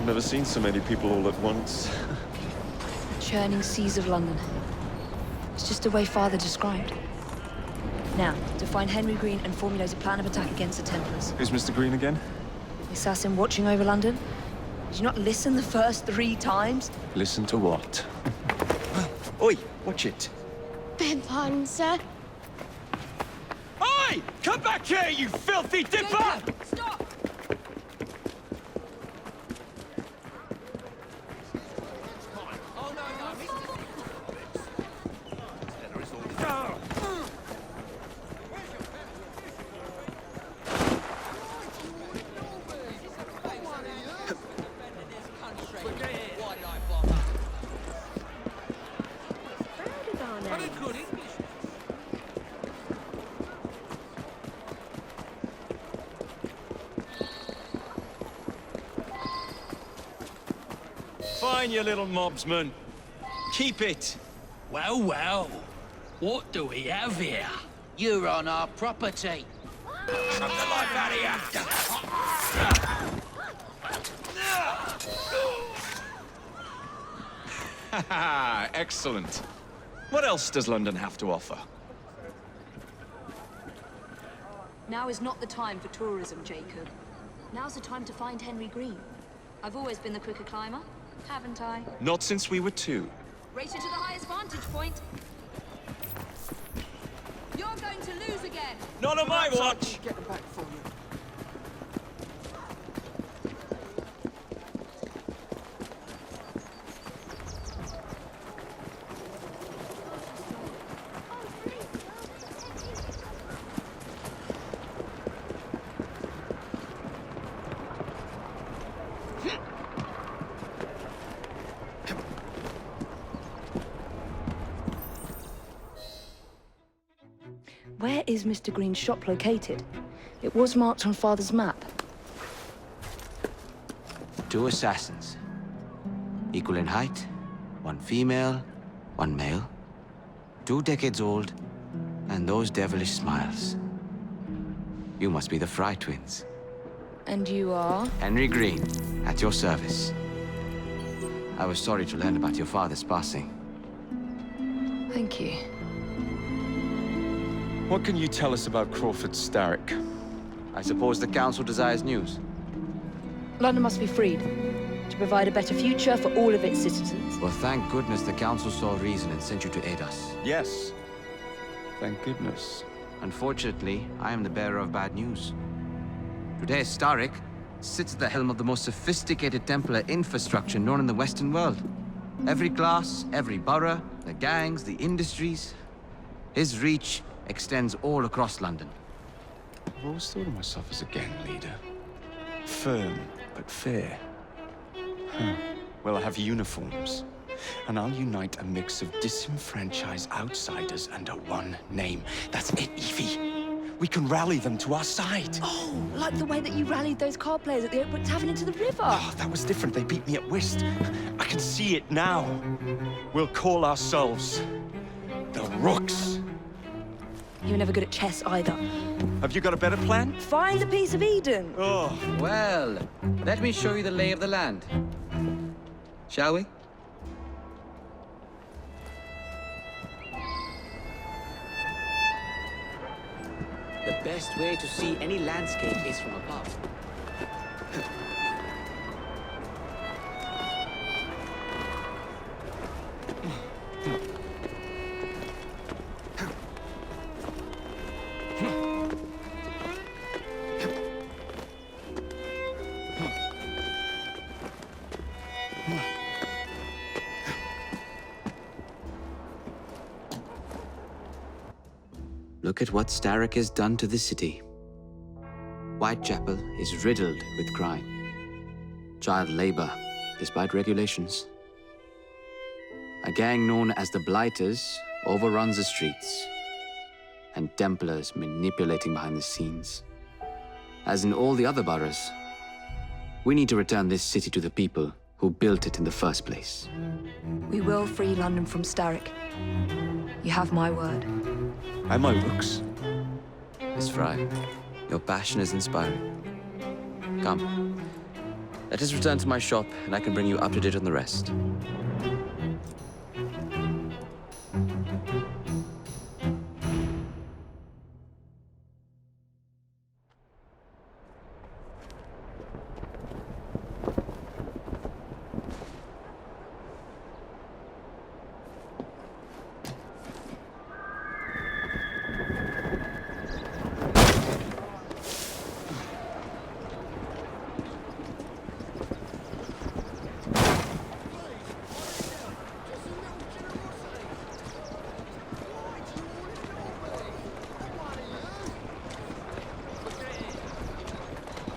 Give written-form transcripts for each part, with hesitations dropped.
I've never seen so many people all at once. Churning seas of London. It's just the way Father described. Now, to find Henry Green and formulate a plan of attack against the Templars. Who's Mr. Green again? The assassin watching over London? Did you not listen the first 3 times? Listen to what? Oi, watch it. Beg pardon, sir. Oi! Come back here, you filthy dipper! Stop! Fine, you little mobsman. Keep it. Well, well. What do we have here? You're on our property. Come the life out of Haha, excellent. What else does London have to offer? Now is not the time for tourism, Jacob. Now's the time to find Henry Green. I've always been the quicker climber, haven't I? Not since we were 2. Race you to the highest vantage point. You're going to lose again. Not on my watch! Get them back for you. Where is Mr. Green's shop located? It was marked on Father's map. 2 assassins. Equal in height, 1 female, 1 male. 2 decades old, and those devilish smiles. You must be the Frye twins. And you are? Henry Green, at your service. I was sorry to learn about your father's passing. Thank you. What can you tell us about Crawford Starrick? I suppose the Council desires news. London must be freed, to provide a better future for all of its citizens. Well, thank goodness the Council saw reason and sent you to aid us. Yes. Thank goodness. Unfortunately, I am the bearer of bad news. Today, Starrick sits at the helm of the most sophisticated Templar infrastructure known in the Western world. Every class, every borough, the gangs, the industries. His reach extends all across London. I've always thought of myself as a gang leader. Firm, but fair. Huh. Well, I have uniforms. And I'll unite a mix of disenfranchised outsiders under one name. That's it, Evie. We can rally them to our side. Oh, like the way that you rallied those card players at the Oakwood Tavern into the river. Oh, that was different. They beat me at whist. I can see it now. We'll call ourselves the Rooks. You were never good at chess either. Have you got a better plan? Find the piece of Eden. Oh. Well, let me show you the lay of the land. Shall we? The best way to see any landscape is from above. Look at what Starrick has done to the city. Whitechapel is riddled with crime. Child labor, despite regulations. A gang known as the Blighters overruns the streets. And Templars manipulating behind the scenes. As in all the other boroughs, we need to return this city to the people who built it in the first place. We will free London from Starrick. You have my word. And my Rooks. Miss Frye, your passion is inspiring. Come, Let us return to my shop, and I can bring you up to date on the rest.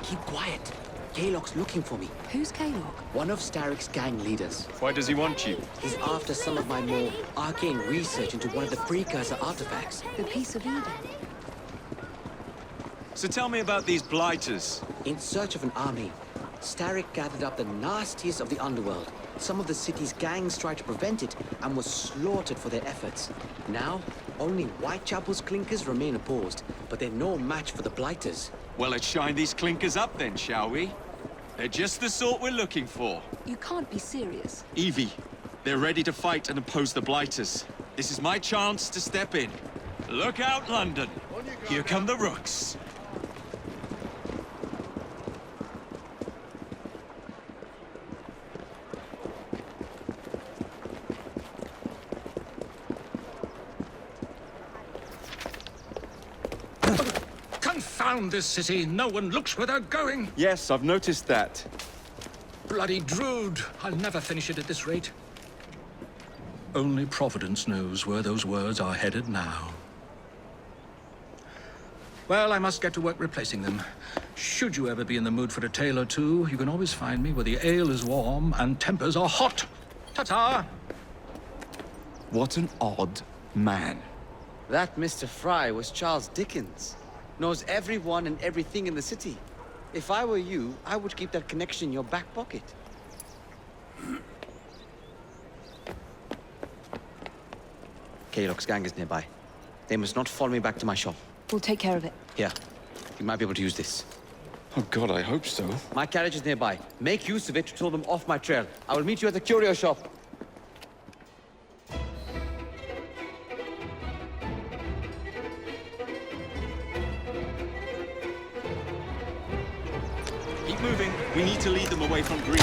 Keep quiet. Kalog's looking for me. Who's Kalog? One of Starrick's gang leaders. Why does he want you? He's after some of my more arcane research into one of the precursor artifacts. The Piece of Eden. So tell me about these blighters. In search of an army, Starrick gathered up the nastiest of the underworld. Some of the city's gangs tried to prevent it and were slaughtered for their efforts. Now, only Whitechapel's clinkers remain opposed, but they're no match for the blighters. Well, let's shine these clinkers up then, shall we? They're just the sort we're looking for. You can't be serious. Evie, they're ready to fight and oppose the blighters. This is my chance to step in. Look out, London. Here come the rooks. Confound this city! No one looks where they're going! Yes, I've noticed that. Bloody Drood! I'll never finish it at this rate. Only Providence knows where those words are headed now. Well, I must get to work replacing them. Should you ever be in the mood for a tale or two, you can always find me where the ale is warm and tempers are hot. Ta-ta! What an odd man. That Mr. Frye was Charles Dickens. Knows everyone and everything in the city. If I were you, I would keep that connection in your back pocket. Kalog's gang is nearby. They must not follow me back to my shop. We'll take care of it. Here, you might be able to use this. Oh God, I hope so. My carriage is nearby. Make use of it to throw them off my trail. I will meet you at the curio shop. Keep moving. We need to lead them away from Green.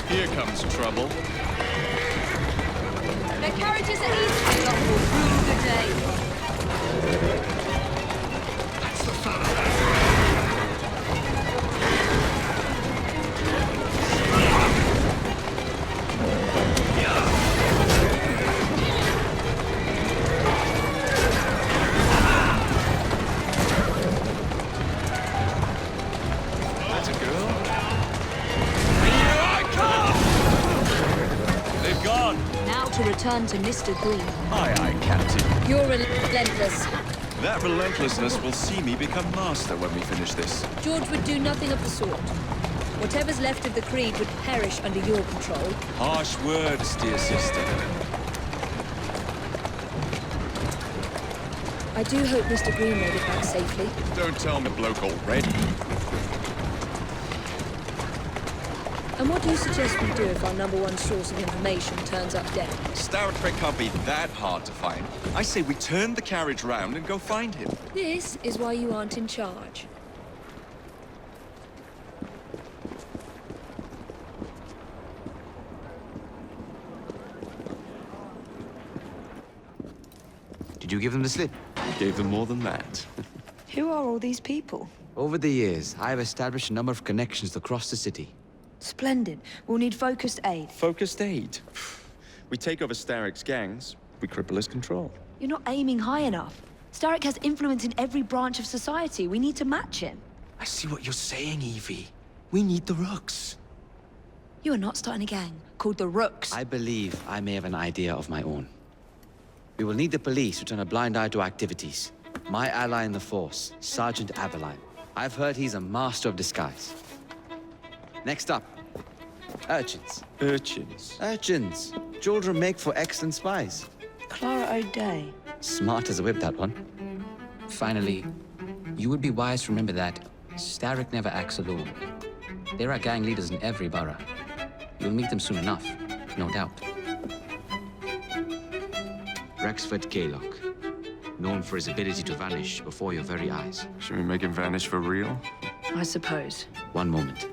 Here comes trouble. Their carriages are easy. Kalog will rue the day. That's the fire! That's a girl. Here I come! They've gone. Now to return to Mr. Green. Aye, aye, Captain. You're relentless. That relentlessness will see me become master when we finish this. George would do nothing of the sort. Whatever's left of the Creed would perish under your control. Harsh words, dear sister. I do hope Mr. Green made it back safely. Don't tell me, bloke, already. And what do you suggest we do if our #1 source of information turns up dead? Star Trek can't be that hard to find. I say we turn the carriage round and go find him. This is why you aren't in charge. Did you give them the slip? Gave them more than that. Who are all these people? Over the years, I have established a number of connections across the city. Splendid. We'll need focused aid. Focused aid. We take over Starrick's gangs, we cripple his control. You're not aiming high enough. Starrick has influence in every branch of society. We need to match him. I see what you're saying, Evie. We need the rooks. You are not starting a gang called the Rooks. I believe I may have an idea of my own. We will need the police to turn a blind eye to activities. My ally in the force, Sergeant Aveline. I've heard he's a master of disguise. Next up, urchins. Urchins. Urchins. Children make for excellent spies. Clara O'Day. Smart as a whip, that one. Finally, You would be wise to remember that Starrick never acts alone. There are gang leaders in every borough. You'll meet them soon enough, no doubt. Rexford Kaylock, known for his ability to vanish before your very eyes. Should we make him vanish for real? I suppose. One moment.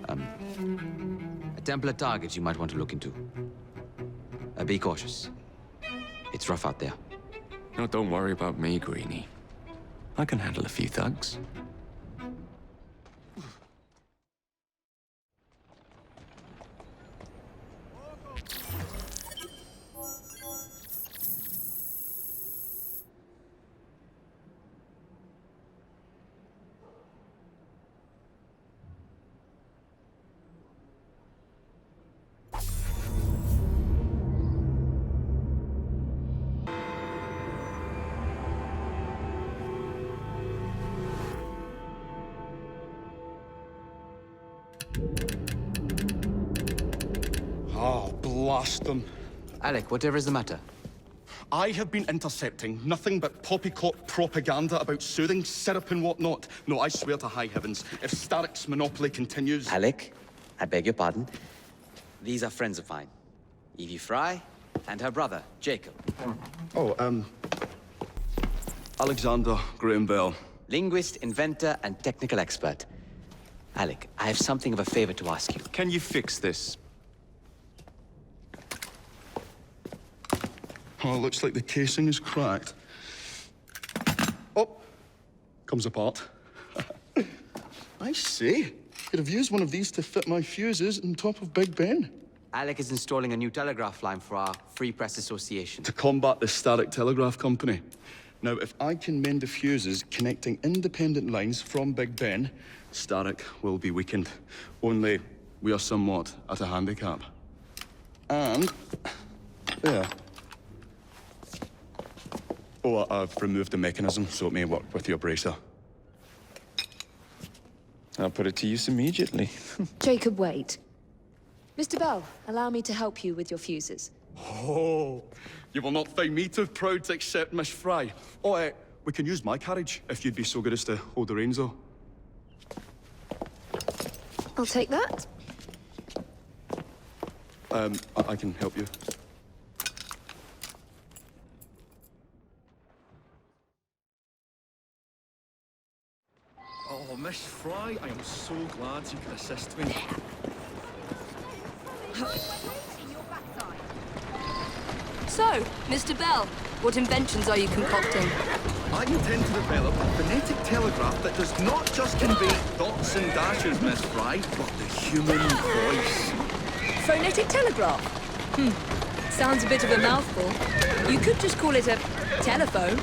A Templar target you might want to look into. Be cautious. It's rough out there. No, don't worry about me, Greenie. I can handle a few thugs. Oh, blast them. Alec, whatever is the matter? I have been intercepting nothing but poppycock propaganda about soothing syrup and whatnot. No, I swear to high heavens, if Starrick's monopoly continues... Alec, I beg your pardon. These are friends of mine. Evie Frye and her brother, Jacob. Oh, Alexander Graham Bell. Linguist, inventor, and technical expert. Alec, I have something of a favor to ask you. Can you fix this? Oh, it looks like the casing is cracked. Oh, comes apart. I say, could have used one of these to fit my fuses on top of Big Ben. Alec is installing a new telegraph line for our Free Press Association. To combat the Starrick Telegraph Company. Now, if I can mend the fuses connecting independent lines from Big Ben, Starrick will be weakened. Only, we are somewhat at a handicap. And... there. Oh, I've removed the mechanism so it may work with your bracer. I'll put it to use immediately. Jacob, wait. Mr. Bell, allow me to help you with your fuses. Oh, you will not find me too proud to accept Miss Frye. Oh, we can use my carriage, if you'd be so good as to hold the reins, though. I'll take that. I can help you. Oh, Miss Frye, I am so glad you could assist me. So, Mr. Bell, what inventions are you concocting? I intend to develop a phonetic telegraph that does not just convey dots and dashes, Miss Frye, but the human voice. Phonetic telegraph? Sounds a bit of a mouthful. You could just call it a telephone.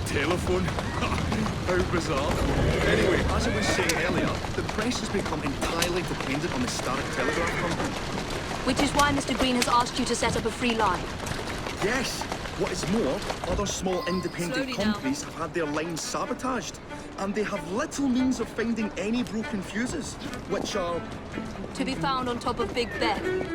Telephone? How bizarre. Anyway, as I was saying earlier, the press has become entirely dependent on the Starrick Telegraph Company. Which is why Mr. Green has asked you to set up a free line. Yes. What is more, other small independent Slowly now. companies have had their lines sabotaged, and they have little means of finding any broken fuses, which are... To be found on top of Big Ben.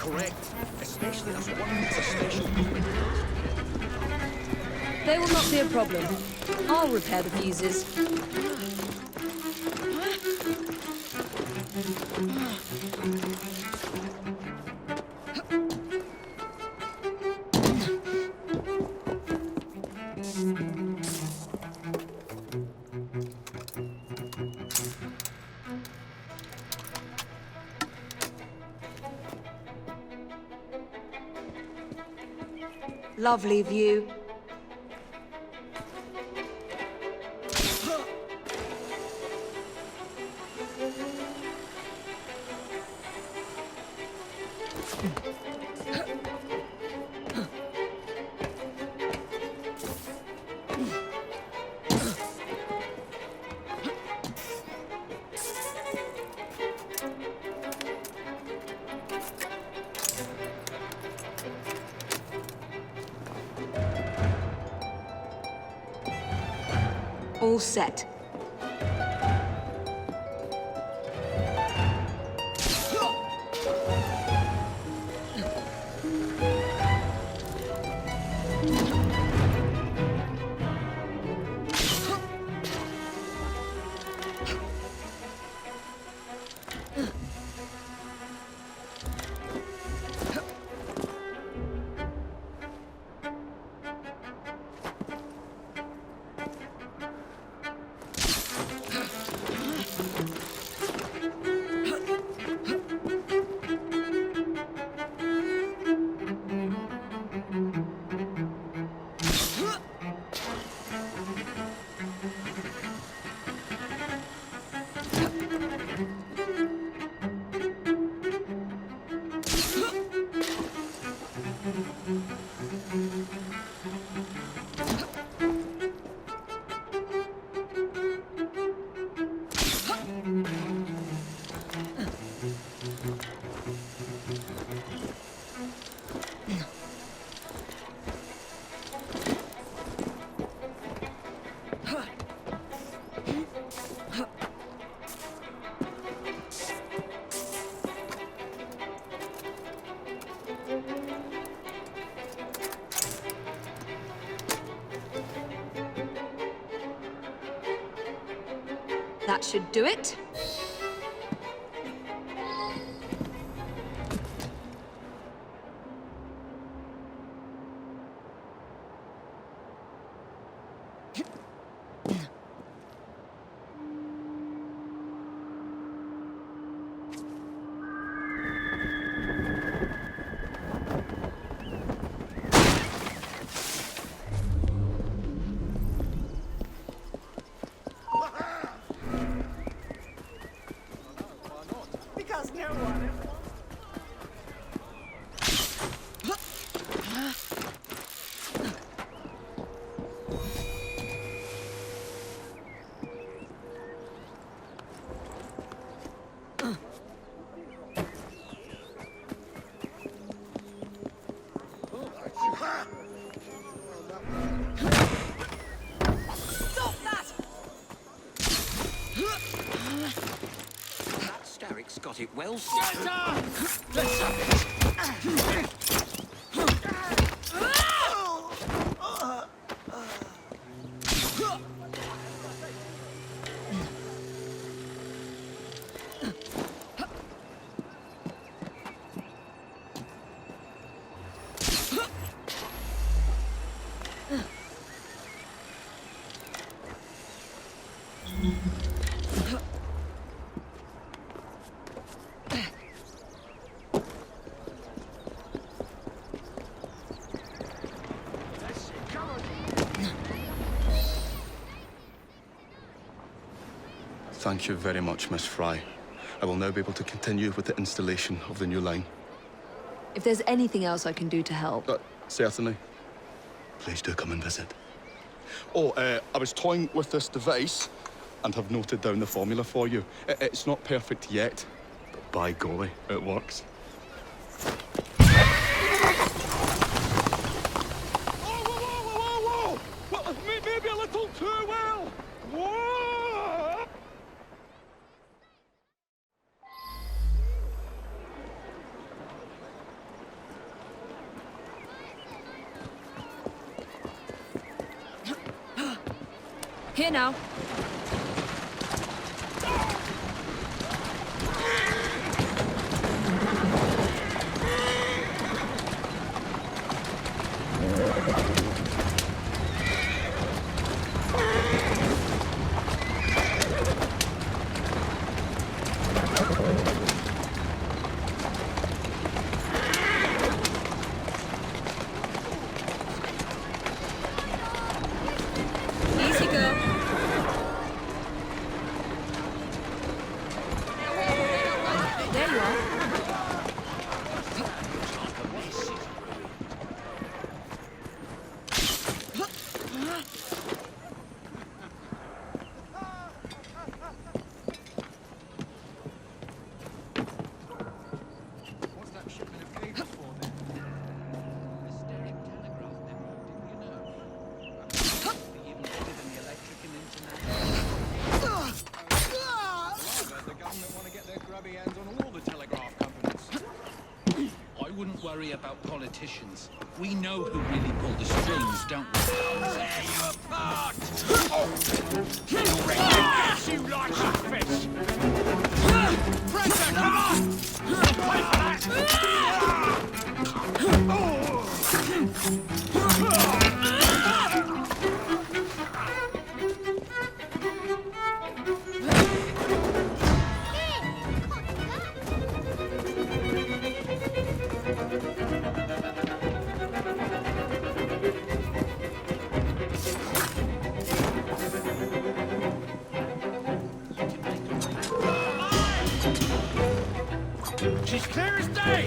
correct, especially as one needs a special equipment. They will not be a problem. I'll repair the fuses. Lovely view. All set. That should do it. Starrick's got it well. Thank you very much, Miss Frye. I will now be able to continue with the installation of the new line. If there's anything else I can do to help... Certainly. Please do come and visit. Oh, I was toying with this device and have noted down the formula for you. It's not perfect yet, but by golly, it works. Whoa! Well, maybe a little too well! Whoa! Here now. Easy, girl. There you are. What's that shipment of cable for then? Hysteric telegraph network, didn't you know? Be even better than the electric and internet. The government want to get their grubby hands on all the telegraph companies. I wouldn't worry about politicians. We know who really pull the strings, don't we? Tear you apart! You like a fish! Pressure, come on! Wait for that! She's clear as day!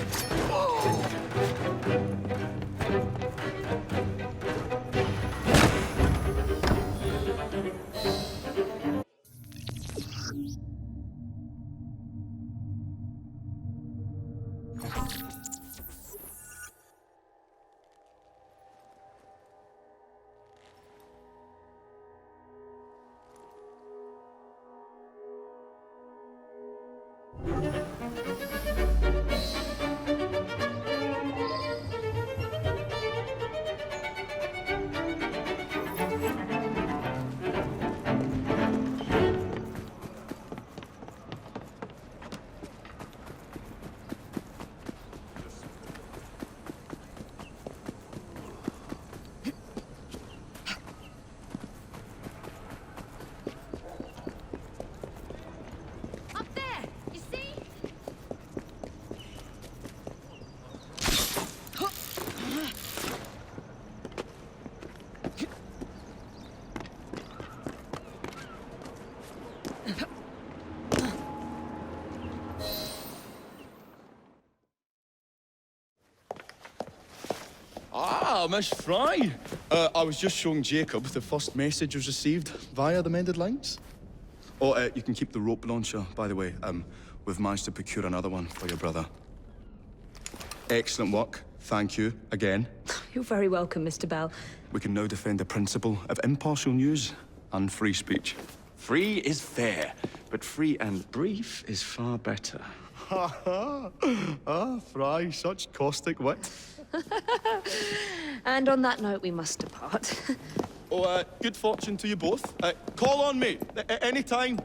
Ah, Miss Frye. I was just showing Jacob the first message was received via the mended lines. Oh, you can keep the rope launcher, by the way. We've managed to procure another one for your brother. Excellent work. Thank you again. You're very welcome, Mr. Bell. We can now defend the principle of impartial news and free speech. Free is fair, but free and brief is far better. Ha ha! Ah, Frye, such caustic wit. And on that note, we must depart. Oh, good fortune to you both. Call on me anytime.